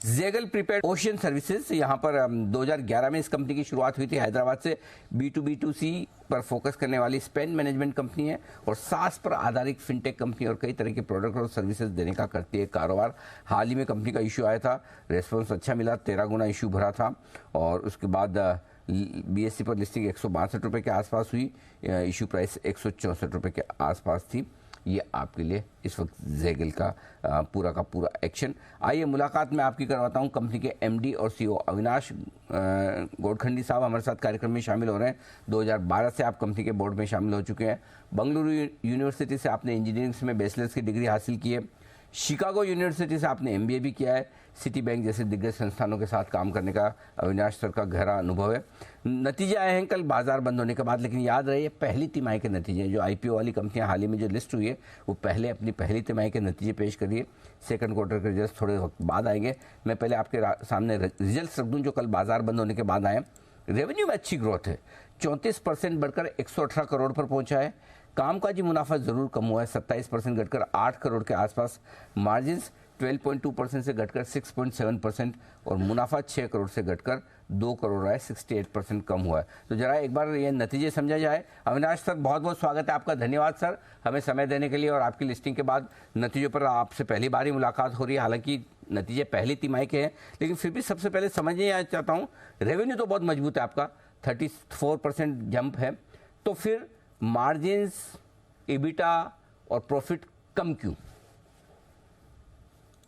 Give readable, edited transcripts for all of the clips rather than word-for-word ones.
जेगल prepaid ocean services, यहाँ पर 2011 में इस कंपनी की शुरुआत हुई थी। हैदराबाद से B2B2C पर फोकस करने वाली स्पेंड मैनेजमेंट कंपनी है और सास पर आधारित फिनटेक कंपनी और कई तरह के प्रोडक्ट और सर्विसेज देने का करती है कारोबार। हाल ही में कंपनी का इशू आया था, रेस्पॉन्स अच्छा मिला, 13 गुना इशू भरा था और उसके बाद BSE पर लिस्टिंग 162 रुपये के आसपास हुई, इशू प्राइस 164 रुपये के आसपास थी। ये आपके लिए इस वक्त जेगल का पूरा एक्शन। आइए मुलाकात में आपकी करवाता हूँ कंपनी के MD और CEO अविनाश गोडखंडी साहब हमारे साथ कार्यक्रम में शामिल हो रहे हैं। 2012 से आप कंपनी के बोर्ड में शामिल हो चुके हैं। बंगलुरु यूनिवर्सिटी से आपने इंजीनियरिंग में बैचलर्स की डिग्री हासिल की है। शिकागो यूनिवर्सिटी से आपने MBA भी किया है। सिटी बैंक जैसे दिग्गज संस्थानों के साथ काम करने का अविनाश सर का गहरा अनुभव है। नतीजे आए हैं कल बाजार बंद होने के बाद, लेकिन याद रहे पहली तिमाही के नतीजे। जो IPO वाली कंपनियां हाल ही में जो लिस्ट हुई है वो पहले अपनी पहली तिमाही के नतीजे पेश करिए। सेकंड क्वार्टर के रिजल्ट थोड़े वक्त बाद आएंगे। मैं पहले आपके सामने रिजल्ट रख दूँ जो कल बाजार बंद होने के बाद आए। रेवेन्यू में अच्छी ग्रोथ है, 34% बढ़कर 118 करोड़ पर पहुंचा है। कामकाजी मुनाफा जरूर कम हुआ है, 27% घटकर 8 करोड़ के आसपास। मार्जिन्स 12.2% से घटकर 6.7% और मुनाफा 6 करोड़ से घटकर 2 करोड़ रहा है, 68% कम हुआ है। तो जरा एक बार ये नतीजे समझा जाए। अविनाश सर, बहुत बहुत स्वागत है आपका। धन्यवाद सर हमें समय देने के लिए और आपकी लिस्टिंग के बाद नतीजों पर आपसे पहली बार ही मुलाकात हो रही है। हालांकि नतीजे पहली तिमाही के हैं, लेकिन फिर भी सबसे पहले समझने चाहता हूँ, रेवेन्यू तो बहुत मजबूत है आपका, 34% जंप है, तो फिर मार्जिन्स, EBITDA और प्रॉफिट कम क्यों?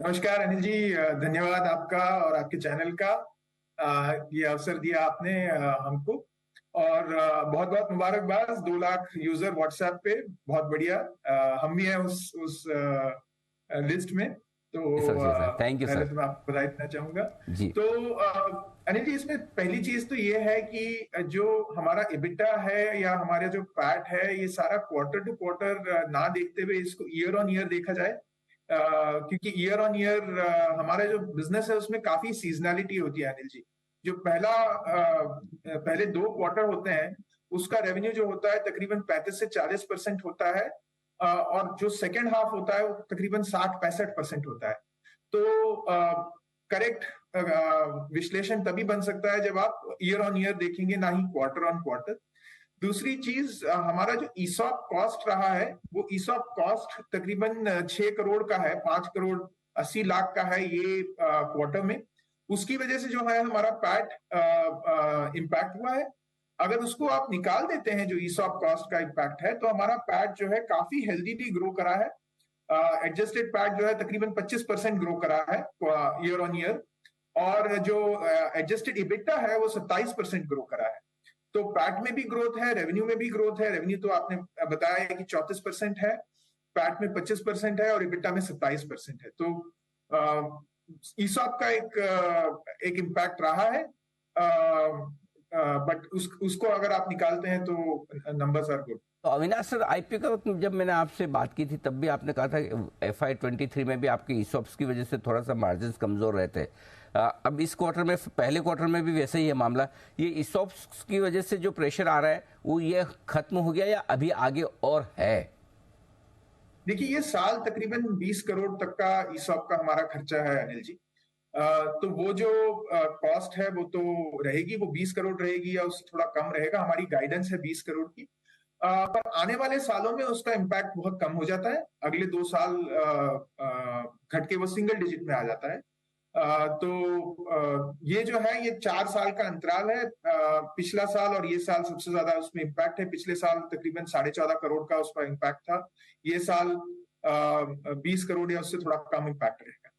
नमस्कार अनिल जी, धन्यवाद आपका और आपके चैनल का। ये अवसर दिया आपने हमको और बहुत बहुत मुबारकबाद। 2 लाख यूजर व्हाट्सएप पे, बहुत बढ़िया। हम भी हैं उस लिस्ट में, तो थैंक यू पहले सर। तो मैं आपको बधाई देना चाहूंगा जी। तो अनिल जी, इसमें पहली चीज तो ये है कि जो हमारा EBITDA है या हमारे जो पैट है, ये सारा क्वार्टर टू क्वार्टर ना देखते हुए इसको ईयर ऑन ईयर देखा जाए। क्योंकि ईयर ऑन ईयर हमारा जो बिजनेस है उसमें काफी सीजनैलिटी होती है अनिल जी। जो पहले 2 क्वार्टर होते हैं उसका रेवेन्यू जो होता है तकरीबन 35 से 40% होता है, और जो सेकेंड हाफ होता है वो तकरीबन 60-65% होता है। तो करेक्ट विश्लेषण तभी बन सकता है जब आप ईयर ऑन ईयर देखेंगे, ना ही क्वार्टर ऑन क्वार्टर। दूसरी चीज, हमारा जो ESOP कॉस्ट रहा है वो ESOP कॉस्ट तकरीबन 6 करोड़ का है, 5 करोड़ 80 लाख का है ये क्वार्टर में। उसकी वजह से जो है हमारा पैट इम्पैक्ट हुआ है। अगर उसको आप निकाल देते हैं जो ESOP कॉस्ट का इम्पैक्ट है, तो हमारा पैट जो है काफी हेल्दीली ग्रो करा है। एडजस्टेड पैट जो है तकरीबन 25% ग्रो करा है ईयर ऑन ईयर, और जो एडजस्टेड EBITDA है वो 27% ग्रो करा है। तो पैट में भी ग्रोथ है, रेवेन्यू में भी ग्रोथ है। रेवेन्यू तो आपने बताया है कि 34% है, पैट में 25% है और EBITDA में 27% है। तो ESOP का एक इम्पैक्ट रहा है, बट उसको अगर आप निकालते हैं तो नंबर्स आर गुड। तो अविनाश सर, IPO का वक्त जब मैंने आपसे बात की थी तब भी आपने कहा था कि FY23 में भी आपके ESOPs की वजह से थोड़ा सा मार्जिन कमजोर रहते हैं। अब इस क्वार्टर में, पहले क्वार्टर में भी वैसे ही है मामला। ये ESOPs की वजह से जो प्रेशर आ रहा है वो ये खत्म हो गया या अभी आगे और है? देखिए, ये साल तकरीबन 20 करोड़ तक का ESOP का हमारा खर्चा है अनिल जी। तो वो जो कॉस्ट है वो तो रहेगी, वो 20 करोड़ रहेगी या उससे थोड़ा कम रहेगा। हमारी गाइडेंस है 20 करोड़ की, पर आने वाले सालों में उसका इम्पैक्ट बहुत कम हो जाता है। अगले 2 साल घट के वो सिंगल डिजिट में आ जाता है। तो ये जो है ये 4 साल का अंतराल है। पिछला साल और ये साल सबसे ज्यादा उसमें इम्पैक्ट है। पिछले साल तकरीबन 14.5 करोड़ का उसका इम्पैक्ट था। ये साल 20 करोड़ या उससे थोड़ा कम इम्पैक्ट रहेगा।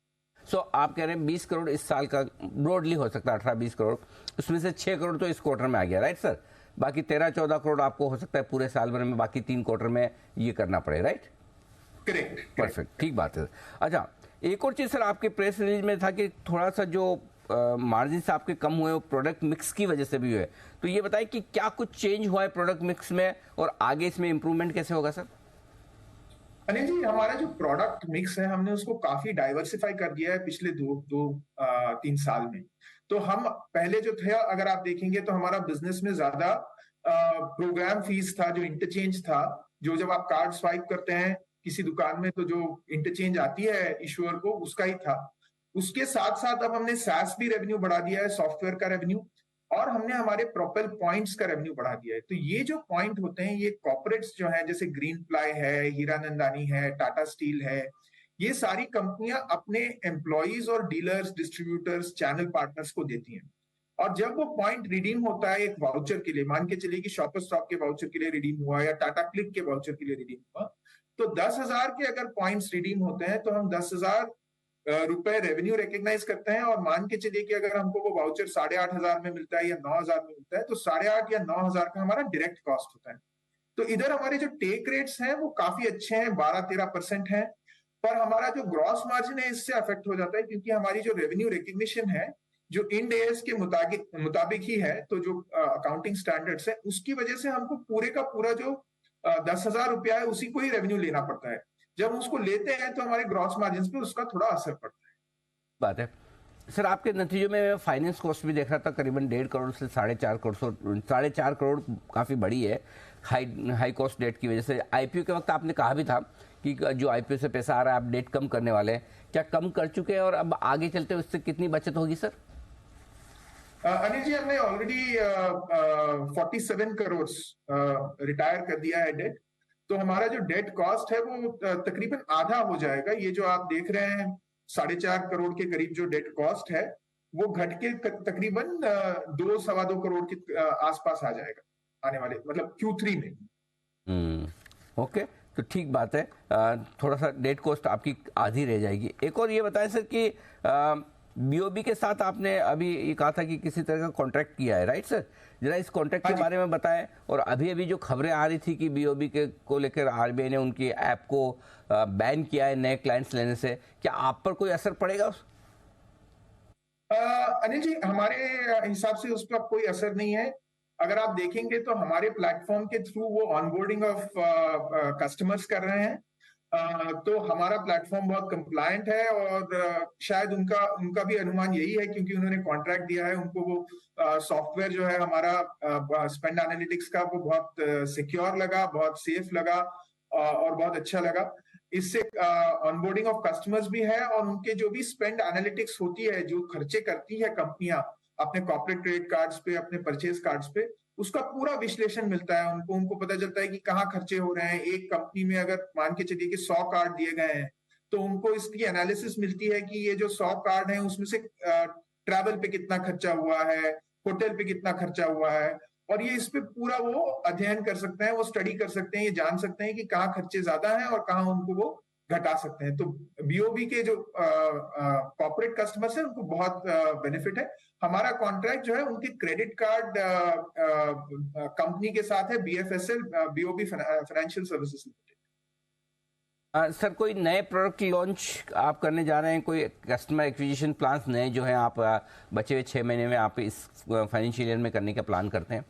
सो आप कह रहे हैं 20 करोड़ इस साल का ब्रॉडली हो सकता है, 18-20 करोड़, उसमें से 6 करोड़ तो इस क्वार्टर में आ गया, राइट सर? बाकी 13-14 करोड़ आपको हो सकता है पूरे साल भर में, बाकी 3 क्वार्टर में ये करना पड़े, राइट? करेक्ट, परफेक्ट, ठीक बात है। अच्छा, एक और चीज सर, आपके प्रेस रिलीज में था कि थोड़ा सा जो मार्जिन आपके कम हुए वो प्रोडक्ट मिक्स की वजह से भी हुए। तो ये बताएं कि क्या कुछ चेंज हुआ है प्रोडक्ट मिक्स में और आगे इसमें इंप्रूवमेंट कैसे होगा सर? अनिल जी, हमारा जो प्रोडक्ट मिक्स है हमने उसको काफी डाइवर्सिफाई कर दिया है पिछले 3 साल में। तो हम पहले जो थे, अगर आप देखेंगे तो हमारा बिजनेस में ज्यादा प्रोग्राम फीस था, जो इंटरचेंज था, जो जब आप कार्ड स्वाइप करते हैं किसी दुकान में तो जो इंटरचेंज आती है इशूअर को, उसका ही था। उसके साथ साथ अब हमने SaaS भी रेवेन्यू बढ़ा दिया है, सॉफ्टवेयर का रेवेन्यू, और हमने हमारे प्रोपेल पॉइंट्स का रेवेन्यू बढ़ा दिया है। तो ये जो पॉइंट होते हैं, ये कॉर्पोरेट्स जो है, जैसे ग्रीन प्लाई है, हीरानंदानी है, टाटा स्टील है, ये सारी कंपनियां अपने एम्प्लॉइज और डीलर्स, डिस्ट्रीब्यूटर्स, चैनल पार्टनर्स को देती हैं। और जब वो पॉइंट रिडीम होता है एक वाउचर के लिए, मान के चलिए कि शॉपर स्टॉप के वाउचर के लिए रिडीम हुआ या टाटा क्लिक के वाउचर के लिए रिडीम हुआ, तो 10,000 के अगर पॉइंट्स रिडीम होते हैं तो हम 10,000 रुपए रेवेन्यू रिकग्नाइज करते हैं। और मान के चलिए कि अगर हमको वो वाउचर 8,500 में मिलता है या 9,000 में मिलता है, तो 8,500 या 9,000 का हमारा डायरेक्ट कॉस्ट होता है। तो इधर हमारे जो टेक रेट्स हैं वो काफी अच्छे हैं, 12-13% है। पर हमारा जो ग्रॉस मार्जिन है इससे अफेक्ट हो जाता है, क्योंकि हमारी जो रेवेन्यू रिकग्निशन है जो इंड एएस के मुताबिक ही है, तो जो अकाउंटिंग स्टैंडर्ड्स है उसकी वजह से हमको पूरे का पूरा जो 10,000 रुपया है उसी को ही रेवेन्यू लेना पड़ता है। जब उसको लेते हैं तो हमारे ग्रॉस मार्जिन पे उसका थोड़ा असर पड़ता है। बात है सर, आपके नतीजों में फाइनेंस कॉस्ट भी देख रहा था, करीबन 1.5 करोड़ से 4.5 करोड़ काफ़ी बड़ी है हाई कॉस्ट डेट की वजह से। आईपीओ के वक्त आपने कहा भी था कि जो आईपीओ से पैसा आ रहा है आप डेट कम करने वाले हैं, क्या कम कर चुके हैं और अब आगे चलते हुए उससे कितनी बचत होगी सर? अनिल जी, हमने ऑलरेडी 47 करोड़ रिटायर कर दिया है डेट। तो हमारा जो डेट कॉस्ट है वो तकरीबन आधा हो जाएगा। ये जो आप देख रहे हैं 4.5 करोड़ के करीब जो डेट कॉस्ट है, वो घट के तकरीबन 2-2.25 करोड़ के आसपास आ जाएगा आने वाले, मतलब Q3 में। ओके, तो ठीक बात है। थोड़ा सा डेट कॉस्ट आपकी आधी रह जाएगी। एक और ये बताएं सर कि बीओबी के साथ आपने अभी ये कहा था कि किसी तरह का कॉन्ट्रैक्ट किया है, राइट सर? जरा इस कॉन्ट्रैक्ट के बारे में बताएं। और अभी अभी जो खबरें आ रही थी कि बीओबी के को लेकर आरबीआई ने उनकी ऐप को बैन किया है नए क्लाइंट्स लेने से, क्या आप पर कोई असर पड़ेगा? अनिल जी, हमारे हिसाब से उस पर कोई असर नहीं है। अगर आप देखेंगे तो हमारे प्लेटफॉर्म के थ्रू वो ऑनबोर्डिंग ऑफ कस्टमर्स कर रहे हैं। तो हमारा प्लेटफॉर्म बहुत कंप्लायंट है, और शायद उनका भी अनुमान यही है, क्योंकि उन्होंने कॉन्ट्रैक्ट दिया है। उनको वो सॉफ्टवेयर जो है हमारा स्पेंड एनालिटिक्स का, वो बहुत सिक्योर लगा, बहुत सेफ लगा, और बहुत अच्छा लगा। इससे ऑनबोर्डिंग ऑफ कस्टमर्स भी है, और उनके जो भी स्पेंड एनालिटिक्स होती है, जो खर्चे करती है कंपनियां अपने कॉर्पोरेट क्रेडिट कार्ड्स पे, अपने परचेज कार्ड्स पे, उसका पूरा विश्लेषण मिलता है उनको पता चलता है कि कहाँ खर्चे हो रहे हैं। एक कंपनी में अगर मान के चलिए कि 100 कार्ड दिए गए हैं, तो उनको इसकी एनालिसिस मिलती है कि ये जो 100 कार्ड हैं उसमें से ट्रैवल पे कितना खर्चा हुआ है, होटल पे कितना खर्चा हुआ है, और ये इस पे पूरा वो अध्ययन कर सकते हैं, वो स्टडी कर सकते हैं, ये जान सकते हैं कि कहाँ खर्चे ज्यादा हैं और कहाँ उनको वो घटा सकते हैं। तो बीओबी के जो कॉर्पोरेट कस्टमर्स हैं उनको बहुत बेनिफिट है। हमारा कॉन्ट्रैक्ट जो है उनके क्रेडिट कार्ड कंपनी के साथ है, BFSL, BOB financial services limited. Sir, कोई नए प्रोडक्ट लॉन्च आप करने जा रहे हैं? कोई कस्टमर एक्विजिशन प्लान्स नए जो हैं आप बचे हुए 6 महीने में आप इस फाइनेंशियल ईयर में करने का प्लान करते हैं?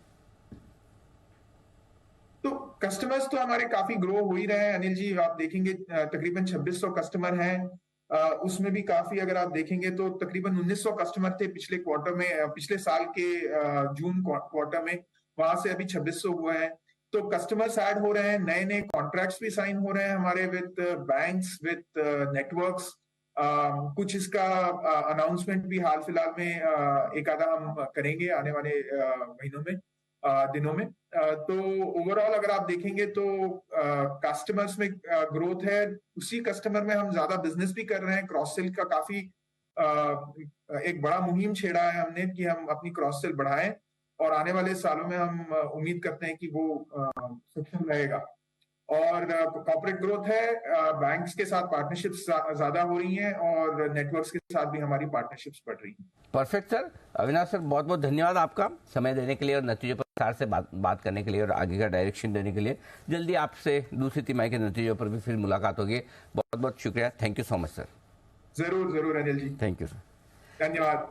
तो कस्टमर्स तो हमारे काफी ग्रो हो ही रहे हैं अनिल जी। आप देखेंगे तकरीबन 2600 कस्टमर हैं। उसमें भी काफी, अगर आप देखेंगे तो तकरीबन 1900 कस्टमर थे पिछले क्वार्टर में, पिछले साल के जून क्वार्टर में। वहां से अभी 2600 हुए हैं। तो कस्टमर्स ऐड हो रहे हैं, नए नए कॉन्ट्रैक्ट्स भी साइन हो रहे हैं हमारे विद बैंक्स, विद नेटवर्क्स। कुछ इसका अनाउंसमेंट भी हाल फिलहाल में एक आधा हम करेंगे आने वाले महीनों में, दिनों में। तो ओवरऑल अगर आप देखेंगे तो कस्टमर्स में ग्रोथ है। उसी कस्टमर में हम ज्यादा बिजनेस भी कर रहे हैं। क्रॉस सेल का काफी एक बड़ा मुहिम छेड़ा है हमने कि हम अपनी क्रॉस सेल बढ़ाएं, और आने वाले सालों में हम उम्मीद करते हैं कि वो सक्षम रहेगा। और कॉर्पोरेट ग्रोथ है, बैंक्स के साथ पार्टनरशिप्स ज्यादा हो रही हैं, और नेटवर्क्स के साथ भी हमारी पार्टनरशिप्स बढ़ रही हैं। Perfect sir. अविनाश सर, बहुत बहुत धन्यवाद आपका समय देने के लिए और नतीजों पर विस्तार से बात करने के लिए और आगे का डायरेक्शन देने के लिए। जल्दी आपसे दूसरी तिमाही के नतीजों पर भी फिर मुलाकात होगी। बहुत बहुत शुक्रिया। Thank you so much sir. जरूर जरूर Anil ji, thank you sir. धन्यवाद।